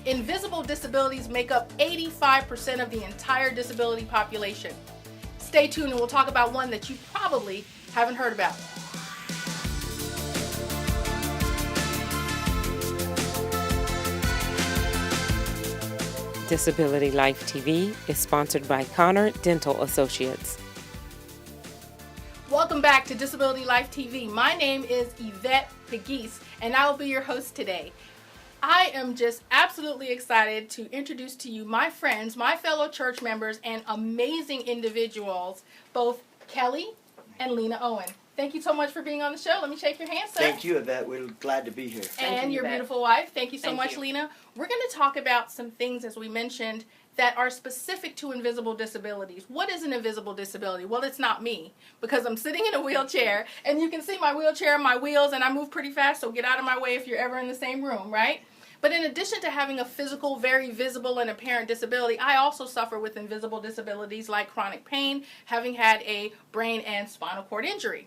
Invisible disabilities make up 85% of the entire disability population. Stay tuned and we'll talk about one that you probably haven't heard about. Disability Life TV is sponsored by Connor Dental Associates. Welcome back to Disability Life TV. My name is Yvette Pegues, and I will be your host today. I am just absolutely excited to introduce to you my friends, my fellow church members, and amazing individuals, both Kelly and Lena Owen. Thank you so much for being on the show. Let me shake your hand, sir. Thank you, Yvette. We're glad to be here. And your beautiful wife. Thank you so much, Lena. We're going to talk about some things, as we mentioned, that are specific to invisible disabilities. What is an invisible disability? Well, it's not me, because I'm sitting in a wheelchair, and you can see my wheelchair and my wheels, and I move pretty fast, so get out of my way if you're ever in the same room, right? But in addition to having a physical, very visible and apparent disability, I also suffer with invisible disabilities like chronic pain, having had a brain and spinal cord injury.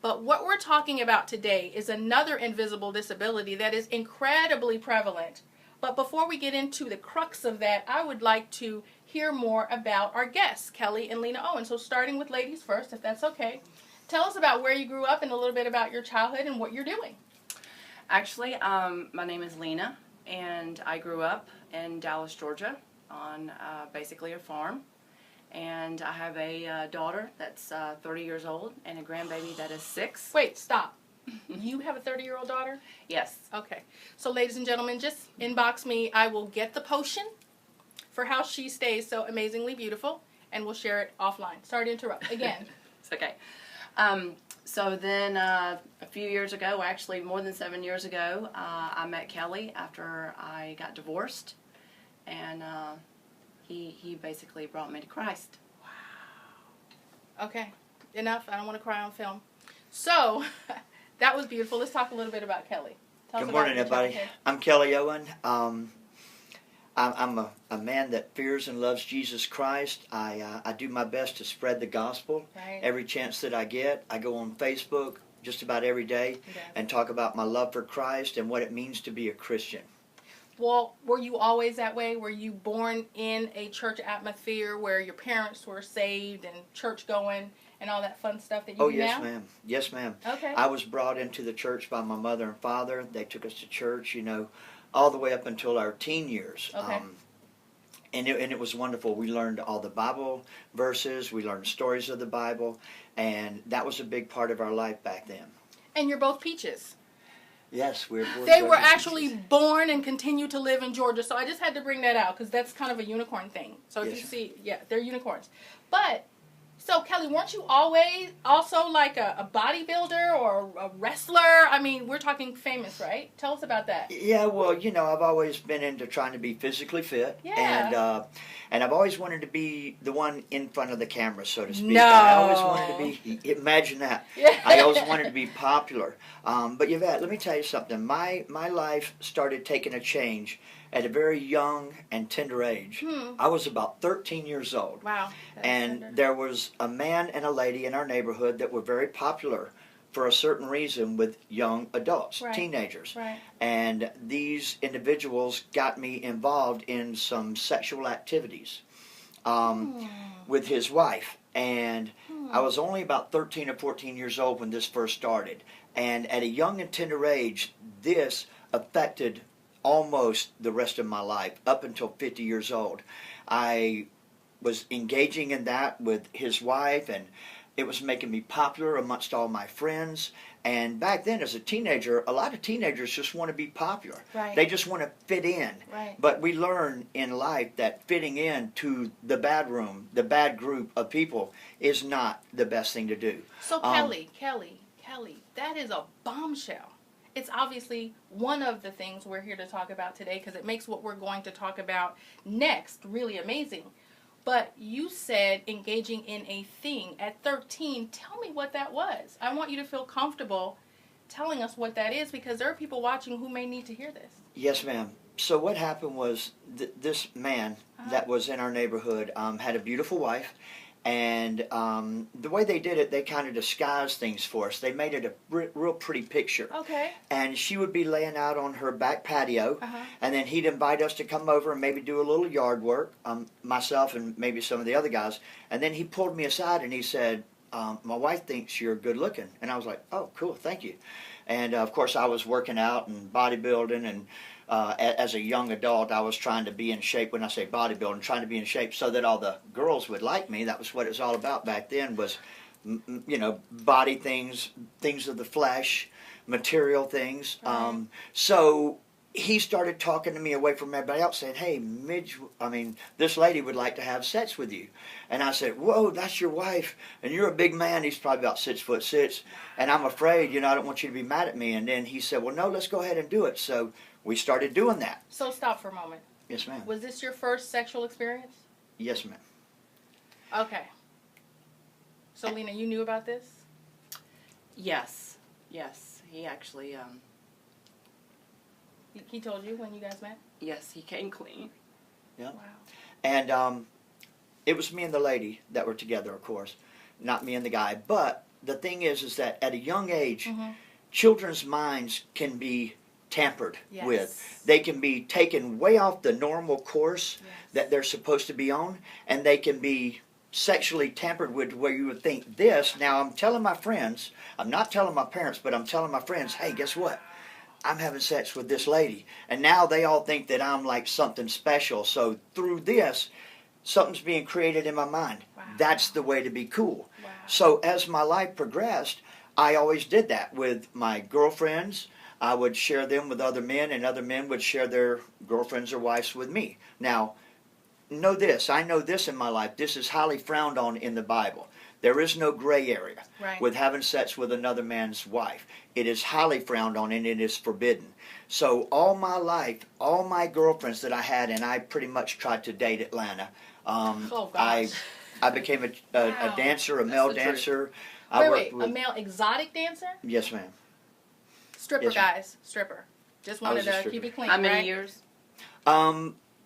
But what we're talking about today is another invisible disability that is incredibly prevalent. But before we get into the crux of that, I would like to hear more about our guests, Kelly and Lena Owen. So starting with ladies first, if that's okay. Tell us about where you grew up and a little bit about your childhood and what you're doing. Actually, my name is Lena, and I grew up in Dallas, Georgia, on basically a farm. And I have a daughter that's 30 years old and a grandbaby that is 6. Wait, stop. You have a 30-year-old daughter? Yes. Okay. So ladies and gentlemen, just inbox me. I will get the potion for how she stays so amazingly beautiful, and we'll share it offline. Sorry to interrupt. Again. It's okay. So then a few years ago, actually more than 7 years ago, I met Kelly after I got divorced, and he basically brought me to Christ. Wow. Okay, enough. I don't want to cry on film. So, that was beautiful. Let's talk a little bit about Kelly. Good morning, everybody. I'm Kelly Owen. I'm a man that fears and loves Jesus Christ. I do my best to spread the gospel every chance that I get. I go on Facebook just about every day and talk about my love for Christ and what it means to be a Christian. Well, were you always that way? Were you born in a church atmosphere where your parents were saved and church going and all that fun stuff that you do now? Yes, ma'am. Yes, ma'am. Okay. I was brought into the church by my mother and father. They took us to church, all the way up until our teen years. Okay. And it was wonderful. We learned all the Bible verses. We learned stories of the Bible. And that was a big part of our life back then. And you're both peaches. Yes, we're They were actually born and continue to live in Georgia. So I just had to bring that out because that's kind of a unicorn thing. So if you see, they're unicorns. But, so Kelly, weren't you always also like a bodybuilder or a wrestler? I mean, we're talking famous, right? Tell us about that. Yeah, well, I've always been into trying to be physically fit. Yeah. And I've always wanted to be the one in front of the camera, so to speak. No. I always wanted to be, imagine that. Yeah. I always wanted to be popular. But Yvette, let me tell you something. My life started taking a change at a very young and tender age. I was about 13 years old. Wow. And there was a man and a lady in our neighborhood that were very popular for a certain reason with young adults, teenagers. Right. And these individuals got me involved in some sexual activities with his wife. And I was only about 13 or 14 years old when this first started. And at a young and tender age, this affected almost the rest of my life, up until 50 years old. I was engaging in that with his wife, and it was making me popular amongst all my friends. And back then, as a teenager, a lot of teenagers just want to be popular. Right. They just want to fit in. Right. But we learn in life that fitting in to the bad room, the bad group of people, is not the best thing to do. So Kelly, that is a bombshell. It's obviously one of the things we're here to talk about today because it makes what we're going to talk about next really amazing. But you said engaging in a thing at 13. Tell me what that was. I want you to feel comfortable telling us what that is because there are people watching who may need to hear this. Yes, ma'am. So what happened was this man that was in our neighborhood had a beautiful wife, And the way they did it, they kind of disguised things for us. They made it a real pretty picture. Okay. And she would be laying out on her back patio, and then he'd invite us to come over and maybe do a little yard work, myself and maybe some of the other guys. And then he pulled me aside and he said, my wife thinks you're good looking. And I was like, oh, cool, thank you. And of course I was working out and bodybuilding, and as a young adult I was trying to be in shape. When I say bodybuilding, trying to be in shape so that all the girls would like me. That was what it was all about back then, was body things, things of the flesh, material things. Right. So he started talking to me away from everybody else, saying, hey, Midge, this lady would like to have sex with you. And I said, whoa, that's your wife, and you're a big man. He's probably about 6'6", and I'm afraid, I don't want you to be mad at me. And then he said, well, no, let's go ahead and do it. So we started doing that. So stop for a moment. Yes, ma'am. Was this your first sexual experience? Yes, ma'am. Okay. So, Lena, you knew about this? Yes. He actually, He told you when you guys met? yes, he came clean. Yeah. Wow. And it was me and the lady that were together, of course, not me and the guy. But the thing is that at a young age, children's minds can be tampered with. They can be taken way off the normal course that they're supposed to be on, and they can be sexually tampered with where you would think this. Now, I'm telling my friends, I'm not telling my parents, but I'm telling my friends, hey, guess what? I'm having sex with this lady. And now they all think that I'm like something special. So through this, something's being created in my mind. Wow. That's the way to be cool. Wow. So as my life progressed, I always did that with my girlfriends. I would share them with other men, and other men would share their girlfriends or wives with me. Now, know this. I know this in my life. This is highly frowned on in the Bible. There is no gray area with having sex with another man's wife. It is highly frowned on, and it is forbidden. So all my life, all my girlfriends that I had, and I pretty much tried to date Atlanta. I became a dancer, a male dancer. Wait, a male exotic dancer? Yes, ma'am. Stripper, Yes, ma'am. guys. Stripper. Just wanted to keep it clean, How many right? years?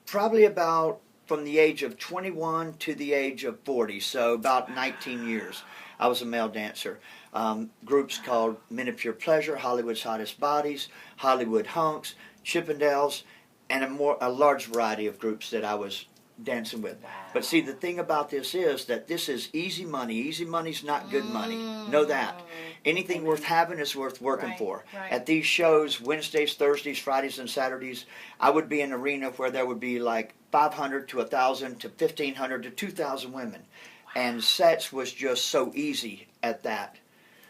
Probably about from the age of 21 to the age of 40, so about 19 years. I was a male dancer. Groups called Men of Pure Pleasure, Hollywood's Hottest Bodies, Hollywood Hunks, Chippendales, and a large variety of groups that I was dancing with. Wow. But see, the thing about this is that this is easy money. Easy money's not good money. Know that. Anything worth having is worth working for. Right. At these shows, Wednesdays, Thursdays, Fridays, and Saturdays, I would be in an arena where there would be like 500 to 1,000 to 1,500 to 2,000 women. Wow. And sex was just so easy at that.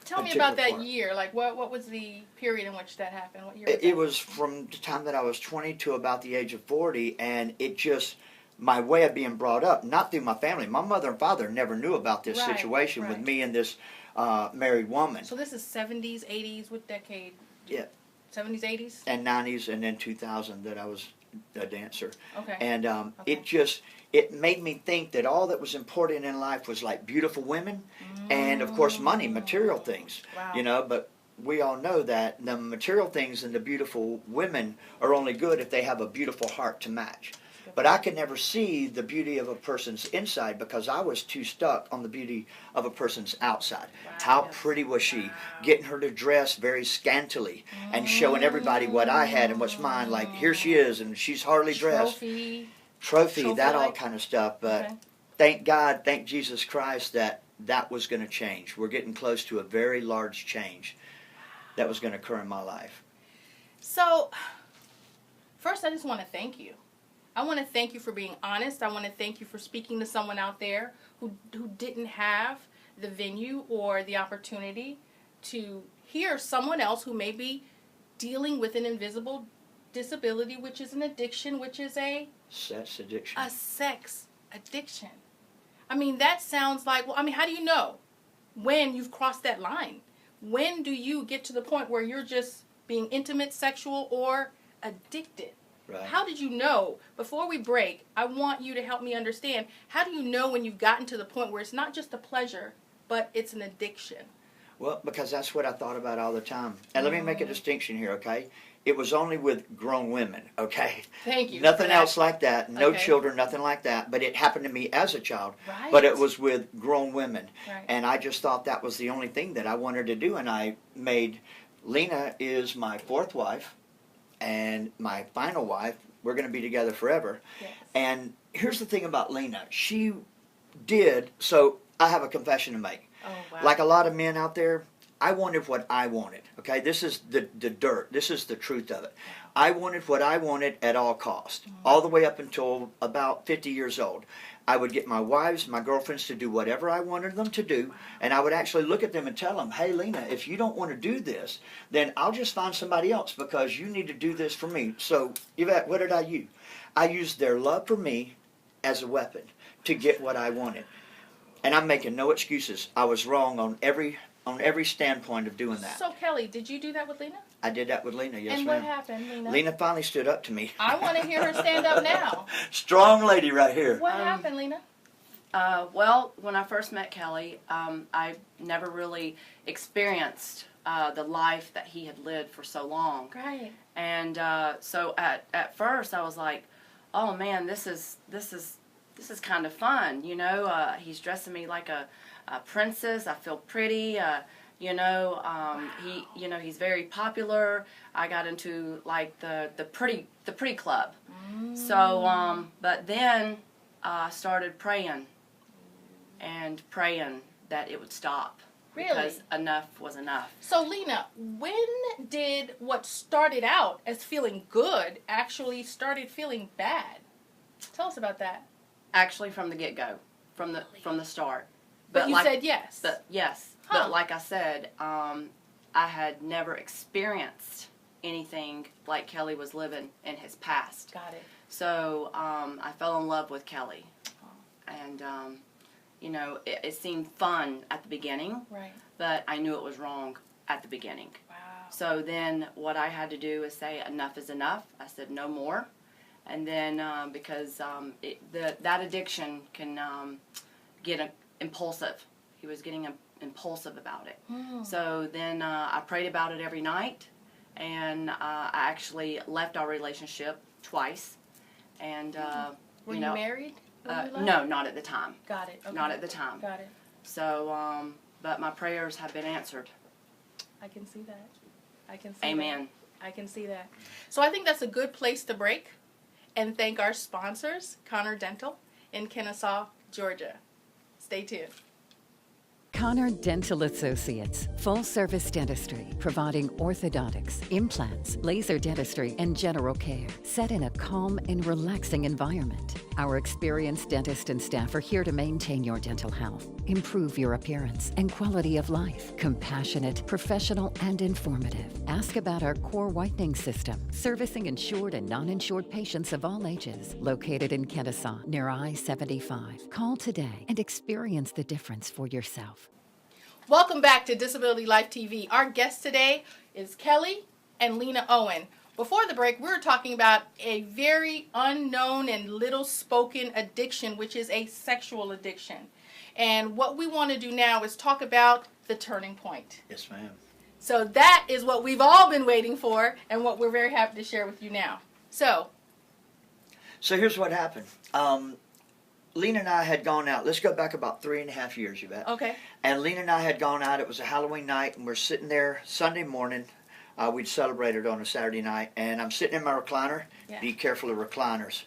Tell me about that year. Like, what was the period in which that happened? What year was it was from the time that I was 20 to about the age of 40, and it just... my way of being brought up, not through my family. My mother and father never knew about this situation with me and this married woman. So this is 70s, 80s, what decade? Yeah. 70s, 80s? And 90s, and then 2000 that I was a dancer. Okay. And it made me think that all that was important in life was like beautiful women and, of course, money, material things. Wow. But we all know that the material things and the beautiful women are only good if they have a beautiful heart to match. But I could never see the beauty of a person's inside because I was too stuck on the beauty of a person's outside. Wow. How pretty was she? Getting her to dress very scantily and showing everybody what I had and what's mine. Like, here she is, and she's hardly dressed. Trophy, that all kind of stuff. But thank God, thank Jesus Christ that was going to change. We're getting close to a very large change that was going to occur in my life. So, first I just want to thank you. I want to thank you for being honest. I want to thank you for speaking to someone out there who didn't have the venue or the opportunity to hear someone else who may be dealing with an invisible disability, which is an addiction, which is a sex addiction. A sex addiction. I mean, that sounds like, well, I mean, how do you know when you've crossed that line? When do you get to the point where you're just being intimate, sexual, or addicted? Right. How did you know? Before we break, I want you to help me understand, how do you know when you've gotten to the point where it's not just a pleasure, but it's an addiction? Well, because that's what I thought about all the time. And let me make a distinction here, okay? It was only with grown women, okay? Thank you. Nothing else like that. No Okay. children, nothing like that. But it happened to me as a child. Right. But it was with grown women. Right. And I just thought that was the only thing that I wanted to do. And I made, Lena is my fourth wife and my final wife. We're going to be together forever. Yes. And here's the thing about Lena. She did, so I have a confession to make. Oh, wow. Like a lot of men out there, I wanted what I wanted. Okay, this is the dirt. This is the truth of it. I wanted what I wanted at all cost, all the way up until about 50 years old. I would get my wives, my girlfriends to do whatever I wanted them to do, and I would actually look at them and tell them, hey, Lena, if you don't want to do this, then I'll just find somebody else because you need to do this for me. So, Yvette, what did I use? I used their love for me as a weapon to get what I wanted. And I'm making no excuses. I was wrong on every standpoint of doing that. So, Kelly, did you do that with Lena? I did that with Lena, yes, and ma'am. what happened, Lena? Lena finally stood up to me. I want to hear her stand up now. Strong lady right here. What happened, Lena? Well, when I first met Kelly, I never really experienced the life that he had lived for so long. Right. And so at first I was like, oh man, this is kind of fun, you know. He's dressing me like a princess. I feel pretty. He's very popular. I got into like the pretty club. So but then I started praying that it would stop. Really? Because enough was enough. So, Lena, when did what started out as feeling good actually started feeling bad? Tell us about that. Actually, from the get-go, from the start. But you said yes. But yes. Huh. But like I said, I had never experienced anything like Kelly was living in his past. Got it. So I fell in love with Kelly. And, it seemed fun at the beginning. Right. But I knew it was wrong at the beginning. Wow. So then what I had to do is say enough is enough. I said no more. And then because that addiction can get impulsive. He was getting impulsive about it. So then I prayed about it every night. And I actually left our relationship twice. And, Were you married? No, not at the time. Got it. Okay. Not at the time. Got it. So, but my prayers have been answered. I can see that. I can see Amen. that. I can see that. So I think that's a good place to break and thank our sponsors, Connor Dental in Kennesaw, Georgia. Stay tuned. Connor Dental Associates, full-service dentistry, providing orthodontics, implants, laser dentistry, and general care, set in a calm and relaxing environment. Our experienced dentist and staff are here to maintain your dental health, improve your appearance and quality of life. Compassionate, professional, and informative. Ask about our core whitening system, servicing insured and non-insured patients of all ages. Located in Kennesaw, near I-75. Call today and experience the difference for yourself. Welcome back to Disability Life TV. Our guest today is Kelly and Lena Owen. Before the break, we were talking about a very unknown and little spoken addiction, which is a sexual addiction. And what we want to do now is talk about the turning point. Yes, ma'am. So that is what we've all been waiting for and what we're very happy to share with you now. So here's what happened. Lena and I had gone out. Let's go back about 3.5 years, Yvette. okay. And Lena and I had gone out. It was a Halloween night, and we're sitting there Sunday morning. We'd celebrated on a Saturday night, and I'm sitting in my recliner. Yeah. Be careful of recliners.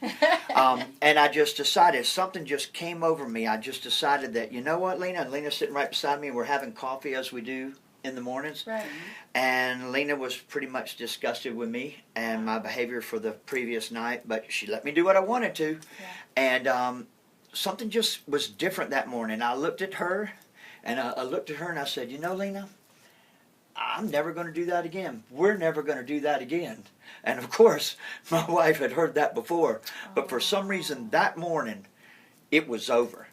And I just decided, something just came over me. I just decided that, you know what, Lena? And Lena's sitting right beside me, and we're having coffee as we do in the mornings. Right. And Lena was pretty much disgusted with me and my behavior for the previous night, but she let me do what I wanted to. Yeah. And something just was different that morning. I looked at her, and I looked at her, and I said, you know, Lena, I'm never going to do that again. We're never going to do that again. And of course, my wife had heard that before. But for some reason, that morning, it was over.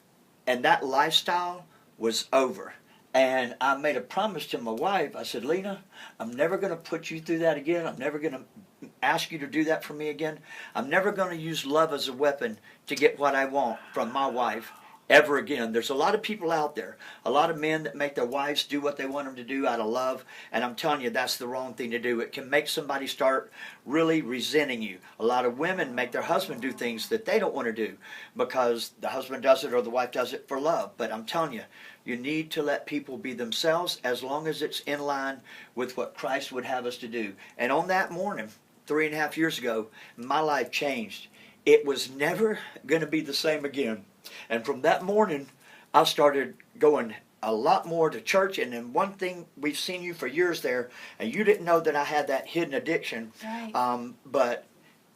And that lifestyle was over. And I made a promise to my wife. I said, Lena, I'm never going to put you through that again. I'm never going to ask you to do that for me again. I'm never going to use love as a weapon to get what I want from my wife ever again. There's a lot of people out there, a lot of men that make their wives do what they want them to do out of love, and I'm telling you, that's the wrong thing to do. It can make somebody start really resenting you. A lot of women make their husband do things that they don't want to do because the husband does it or the wife does it for love. But I'm telling you, you need to let people be themselves as long as it's in line with what Christ would have us to do. And on that morning, 3.5 years ago, my life changed. It was never going to be the same again. And from that morning, I started going a lot more to church. And then one thing, we've seen you for years there, and you didn't know that I had that hidden addiction. Right. But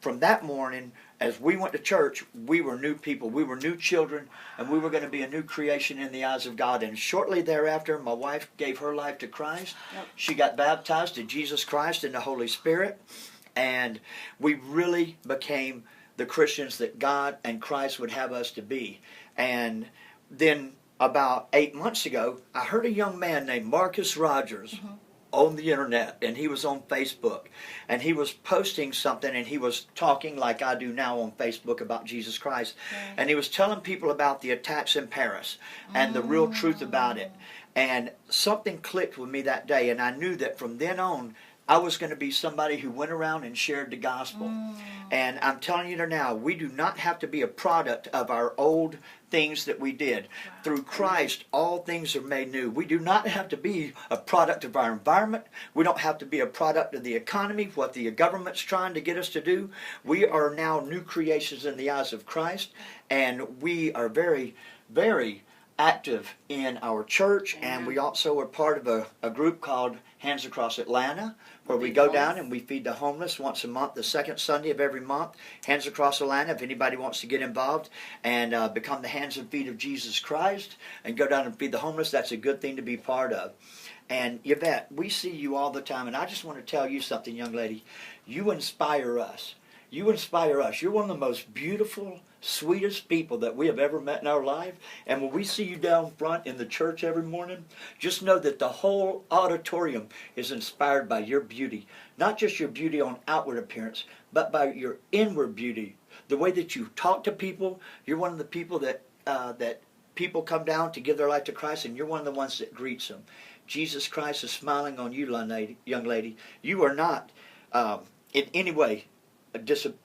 from that morning, as we went to church, we were new people. We were new children, and we were going to be a new creation in the eyes of God. And shortly thereafter, my wife gave her life to Christ. Yep. She got baptized to Jesus Christ and the Holy Spirit. And we really became the Christians that God and Christ would have us to be. And then about 8 months ago, I heard a young man named Marcus Rogers on the internet, and he was on Facebook, and he was posting something, and he was talking like I do now on Facebook about Jesus Christ. Right. And he was telling people about the attacks in Paris and the real truth about it. And something clicked with me that day, and I knew that from then on, I was going to be somebody who went around and shared the gospel. And I'm telling you now, we do not have to be a product of our old things that we did. Wow. Through Christ, all things are made new. We do not have to be a product of our environment. We don't have to be a product of the economy, what the government's trying to get us to do. We are now new creations in the eyes of Christ, and we are very, very active in our church. Amen. And we also are part of a group called Hands Across Atlanta, where we go down and we feed the homeless once a month, the second Sunday of every month. Hands Across Atlanta, if anybody wants to get involved and become the hands and feet of Jesus Christ and go down and feed the homeless, that's a good thing to be part of. And Yvette, we see you all the time, and I just want to tell you something, young lady. You inspire us. You inspire us. You're one of the most beautiful, sweetest people that we have ever met in our life. And when we see you down front in the church every morning, just know that the whole auditorium is inspired by your beauty. Not just your beauty on outward appearance, but by your inward beauty. The way that you talk to people, you're one of the people that people come down to give their life to Christ, and you're one of the ones that greets them. Jesus Christ is smiling on you, young lady. You are not in any way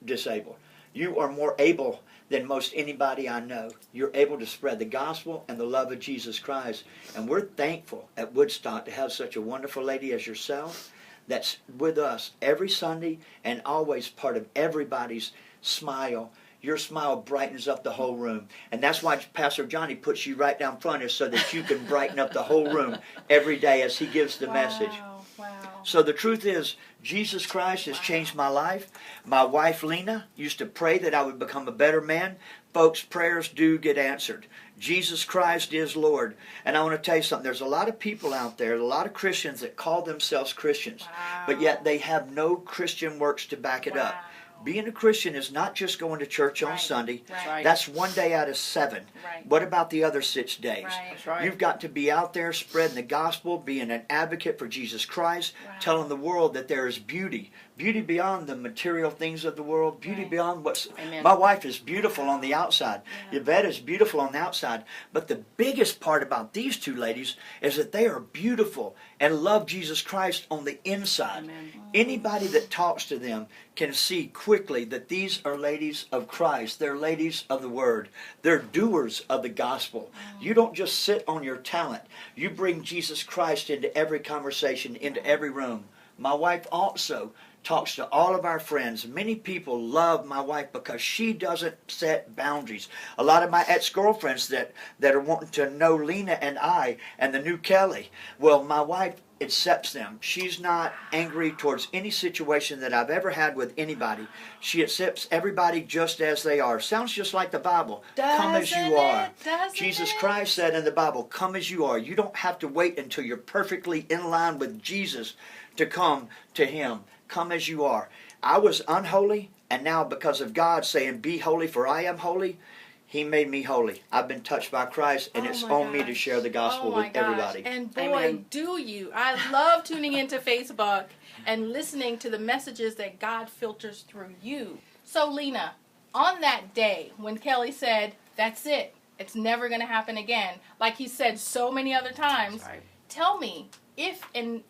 disabled. You are more able than most anybody I know. You're able to spread the gospel and the love of Jesus Christ. And we're thankful at Woodstock to have such a wonderful lady as yourself that's with us every Sunday and always part of everybody's smile. Your smile brightens up the whole room. And that's why Pastor Johnny puts you right down front, is so that you can brighten up the whole room every day as he gives the message. Wow. So the truth is, Jesus Christ has changed my life. My wife, Lena, used to pray that I would become a better man. Folks, prayers do get answered. Jesus Christ is Lord. And I want to tell you something. There's a lot of people out there, a lot of Christians that call themselves Christians, but yet they have no Christian works to back it up. Being a Christian is not just going to church on Sunday. Right. That's one day out of 7. Right. What about the other 6 days? Right. That's right. You've got to be out there spreading the gospel, being an advocate for Jesus Christ, Wow. telling the world that there is beauty. Beauty beyond the material things of the world. Beauty Right. beyond what's... Amen. My wife is beautiful on the outside. Yeah. Yvette is beautiful on the outside. But the biggest part about these two ladies is that they are beautiful and love Jesus Christ on the inside. Amen. Anybody that talks to them can see quickly that these are ladies of Christ. They're ladies of the Word. They're doers of the gospel. You don't just sit on your talent. You bring Jesus Christ into every conversation, into every room. My wife also talks to all of our friends. Many people love my wife because she doesn't set boundaries. A lot of my ex-girlfriends that are wanting to know Lena and I and the new Kelly, well, my wife accepts them. She's not angry towards any situation that I've ever had with anybody. She accepts everybody just as they are. Sounds just like the Bible. Come as you are. Jesus Christ said in the Bible, come as you are. You don't have to wait until you're perfectly in line with Jesus to come to Him. Come as you are. I was unholy, and now because of God saying, be holy for I am holy, He made me holy. I've been touched by Christ, and it's on me to share the gospel with everybody. And boy, Amen. do you. I love tuning into Facebook and listening to the messages that God filters through you. So, Lena, on that day when Kelly said, that's it, It's never going to happen again. Like he said so many other times. Right. Tell me if and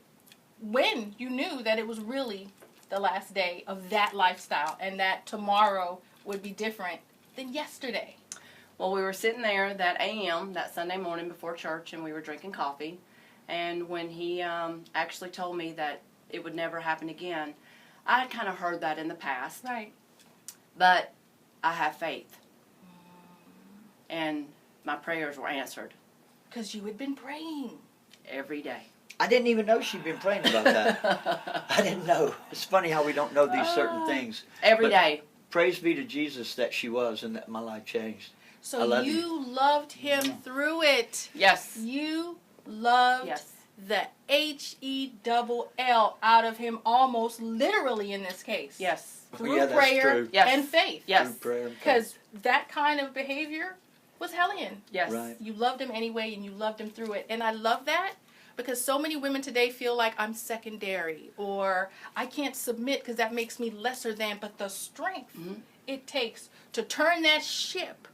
when you knew that it was really the last day of that lifestyle and that tomorrow would be different than yesterday. Well, we were sitting there that AM, that Sunday morning before church, and we were drinking coffee. And when he actually told me that it would never happen again, I had kind of heard that in the past. Right. But I have faith. And my prayers were answered. Because you had been praying. Every day. I didn't even know she'd been praying about that. I didn't know. It's funny how we don't know these certain things. Every But day. Praise be to Jesus that she was and that my life changed. So I love you loved him through it. Yes. You loved Yes. the HELL out of him almost literally in this case. Yes. Through Yeah, that's prayer true. Yes. and faith. Yes. Through prayer and faith. Because that kind of behavior was hellion. Yes. Right. You loved him anyway and you loved him through it. And I love that because so many women today feel like I'm secondary or I can't submit because that makes me lesser than. But the strength it takes to turn that ship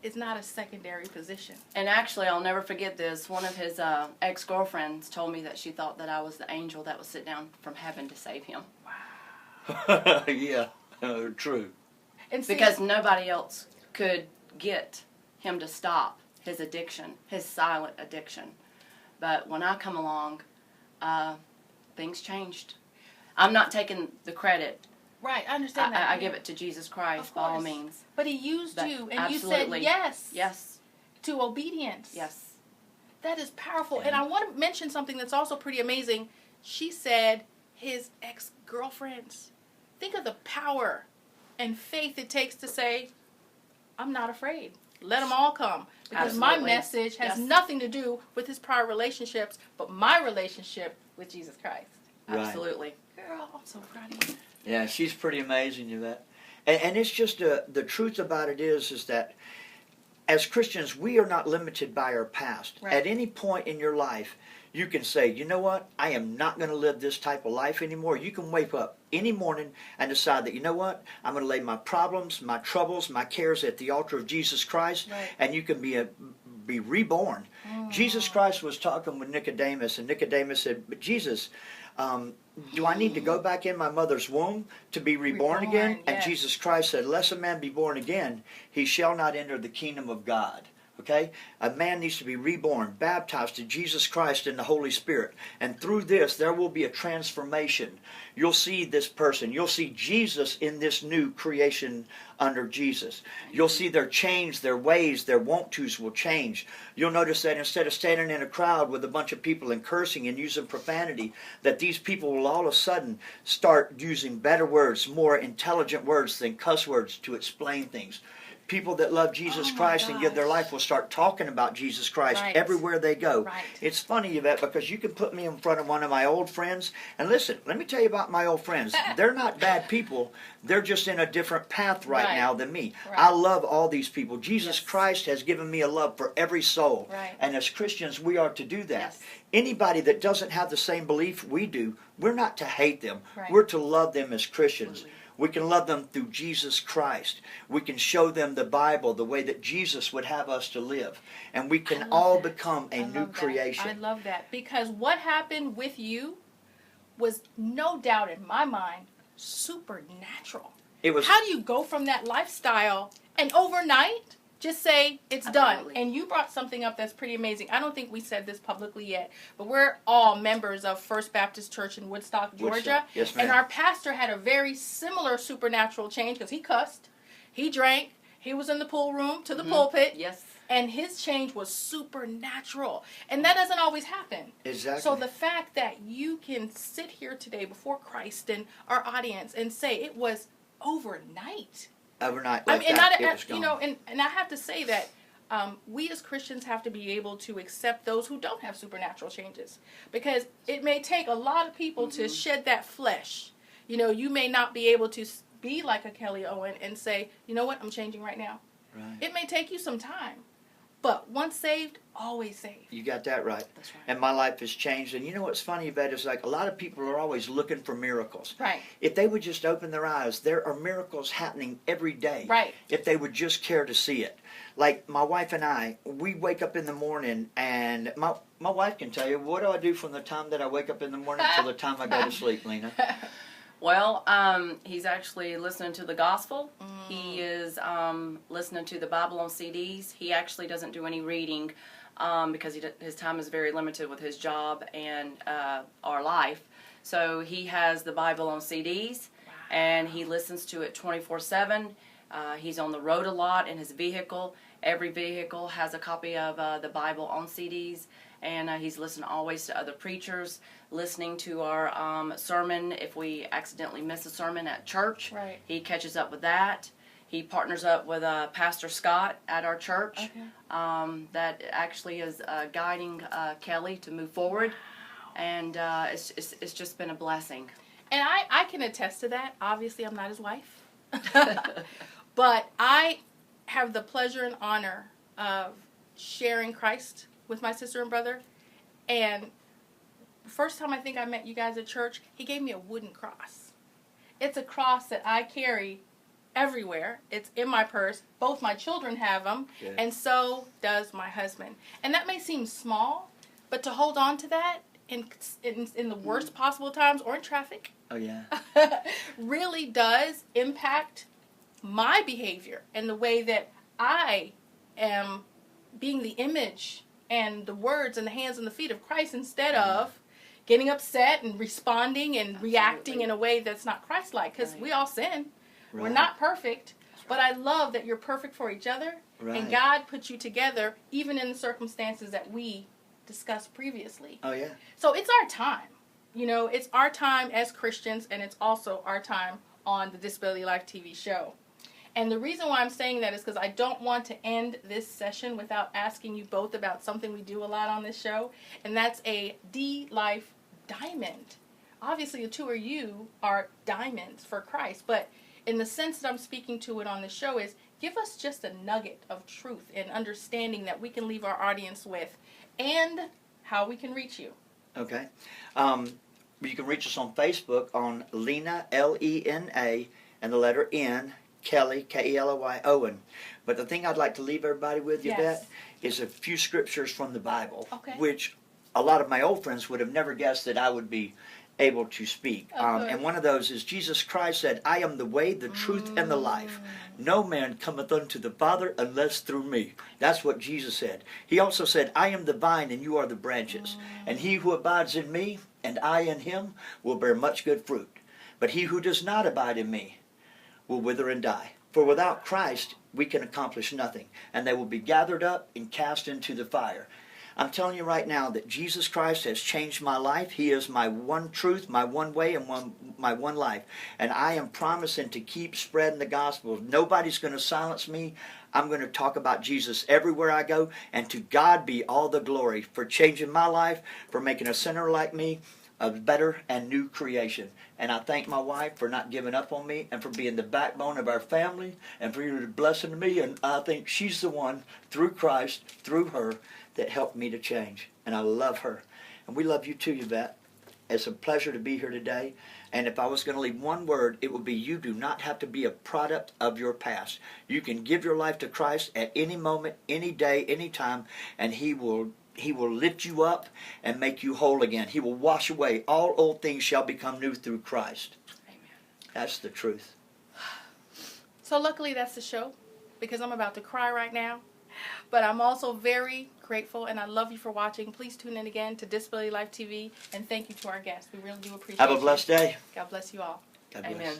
is not a secondary position. And actually, I'll never forget this. One of his ex-girlfriends told me that she thought that I was the angel that would sit down from heaven to save him. Yeah, true. And see, Because nobody else could get him to stop his addiction, his silent addiction. But when I come along, things changed. I'm not taking the credit. right, I understand that. I give it to Jesus Christ Of by all course. means. But he used But you and absolutely. you said yes, Yes. to obedience. Yes. That is powerful. And I want to mention something that's also pretty amazing. She said his ex-girlfriends. Think of the power and faith it takes to say, I'm not afraid. Let them all come. Because my Absolutely. message has Yes. nothing to do with his prior relationships, but my relationship with Jesus Christ. Right. Absolutely. Girl, I'm so proud of you. Yeah, she's pretty amazing, Yvette. And it's just the truth about it is that as Christians, we are not limited by our past. Right. At any point in your life, you can say, you know what, I am not going to live this type of life anymore. You can wake up any morning and decide that, you know what, I'm going to lay my problems, my troubles, my cares at the altar of Jesus Christ, Right. and you can be reborn. Jesus Christ was talking with Nicodemus, and Nicodemus said, but Jesus, do I need to go back in my mother's womb to be reborn again? Reborn, And yes. Jesus Christ said, unless a man be born again, he shall not enter the kingdom of God. Okay? A man needs to be reborn, baptized to Jesus Christ in the Holy Spirit. And through this, there will be a transformation. You'll see this person. You'll see Jesus in this new creation under Jesus. You'll see their change, their ways, their want-tos will change. You'll notice that instead of standing in a crowd with a bunch of people and cursing and using profanity, that these people will all of a sudden start using better words, more intelligent words than cuss words to explain things. People that love Jesus Oh my Christ and give their gosh. life will start talking about Jesus Christ Right. everywhere they go. Right. It's funny, Yvette, because you can put me in front of one of my old friends, and listen, let me tell you about my old friends. They're not bad people. They're just in a different path right Right. now than me. Right. I love all these people. Jesus Yes. Christ has given me a love for every soul. Right. And as Christians, we are to do that. Yes. Anybody that doesn't have the same belief we do, we're not to hate them. Right. We're to love them as Christians. Absolutely. We can love them through Jesus Christ. We can show them the Bible, the way that Jesus would have us to live. And we I can love all that. become I a love new that. creation. I love that because what happened with you was no doubt in my mind supernatural. It was How do you go from that lifestyle and overnight just say it's Absolutely. done? And you brought something up that's pretty amazing. I don't think we said this publicly yet, but we're all members of First Baptist Church in Woodstock, Georgia. Woodstock. Yes, ma'am. And our pastor had a very similar supernatural change because he cussed, he drank, he was in the pool room to the pulpit. Yes. And his change was supernatural. And that doesn't always happen. Exactly. So the fact that you can sit here today before Christ and our audience and say it was overnight. overnight I like mean, and that, I, it was gone. you know, and I have to say that we as Christians have to be able to accept those who don't have supernatural changes, because it may take a lot of people to shed that flesh. You know, you may not be able to be like a Kelly Owen and say, you know what, I'm changing right now. Right. It may take you some time, But once saved, always saved. You got that right. That's right. And my life has changed. And you know what's funny, Yvette, is like a lot of people are always looking for miracles. Right. If they would just open their eyes, there are miracles happening every day. Right. If they would just care to see it. Like my wife and I, we wake up in the morning, and my wife can tell you, what do I do from the time that I wake up in the morning till the time I go to sleep, Lena? Well, he's actually listening to the gospel. He is listening to the Bible on CDs. He actually doesn't do any reading because his time is very limited with his job and our life. So he has the Bible on CDs, and he listens to it 24/7. He's on the road a lot in his vehicle. Every vehicle has a copy of the Bible on CDs, and he's listening always to other preachers, listening to our sermon. If we accidentally miss a sermon at church, Right. he catches up with that. He partners up with Pastor Scott at our church. Okay. That actually is guiding Kelly to move forward, and it's just been a blessing. And I can attest to that. Obviously, I'm not his wife. But I have the pleasure and honor of sharing Christ with my sister and brother. And the first time I think I met you guys at church, he gave me a wooden cross. It's a cross that I carry everywhere. It's in my purse. Both my children have them, Good. and so does my husband. And that may seem small, but to hold on to that in the worst possible times or in traffic Oh, yeah. really does impact my behavior and the way that I am being the image and the words and the hands and the feet of Christ instead of getting upset and responding and reacting in a way that's not Christ-like, because we all sin. We're Right. not perfect, but I love that you're perfect for each other, Right. and God put you together even in the circumstances that we discussed previously. Oh, yeah. So it's our time. You know, it's our time as Christians, and it's also our time on the Disability Life TV show. And the reason why I'm saying that is because I don't want to end this session without asking you both about something we do a lot on this show, and that's a D-Life diamond. Obviously, the two of you are diamonds for Christ, but in the sense that I'm speaking to it on the show is give us just a nugget of truth and understanding that we can leave our audience with, and how we can reach you. Okay. You can reach us on Facebook on Lena, Lena, and the letter N, Kelly, Kelly, Owen. But the thing I'd like to leave everybody with, Yes. Yvette, is a few scriptures from the Bible, Okay. which a lot of my old friends would have never guessed that I would be able to speak. Okay. And one of those is Jesus Christ said, I am the way, the truth, and the life. No man cometh unto the Father unless through me. That's what Jesus said. He also said, I am the vine and you are the branches. And he who abides in me and I in him will bear much good fruit. But he who does not abide in me will wither and die. For without Christ we can accomplish nothing. And they will be gathered up and cast into the fire. I'm telling you right now that Jesus Christ has changed my life. He is my one truth, my one way, and my one life. And I am promising to keep spreading the gospel. Nobody's going to silence me. I'm going to talk about Jesus everywhere I go. And to God be all the glory for changing my life, for making a sinner like me a better and new creation. And I thank my wife for not giving up on me and for being the backbone of our family and for blessing me. And I think she's the one, through Christ, through her, that helped me to change. And I love her. And we love you too, Yvette. It's a pleasure to be here today. And if I was going to leave one word, it would be you do not have to be a product of your past. You can give your life to Christ at any moment, any day, any time, and He will lift you up and make you whole again. He will wash away. All old things shall become new through Christ. Amen. That's the truth. So luckily that's the show, because I'm about to cry right now. But I'm also very grateful, and I love you for watching. Please tune in again to Disability Life TV, and thank you to our guests. We really do appreciate it. Have a blessed day. God bless you all. God bless. Amen.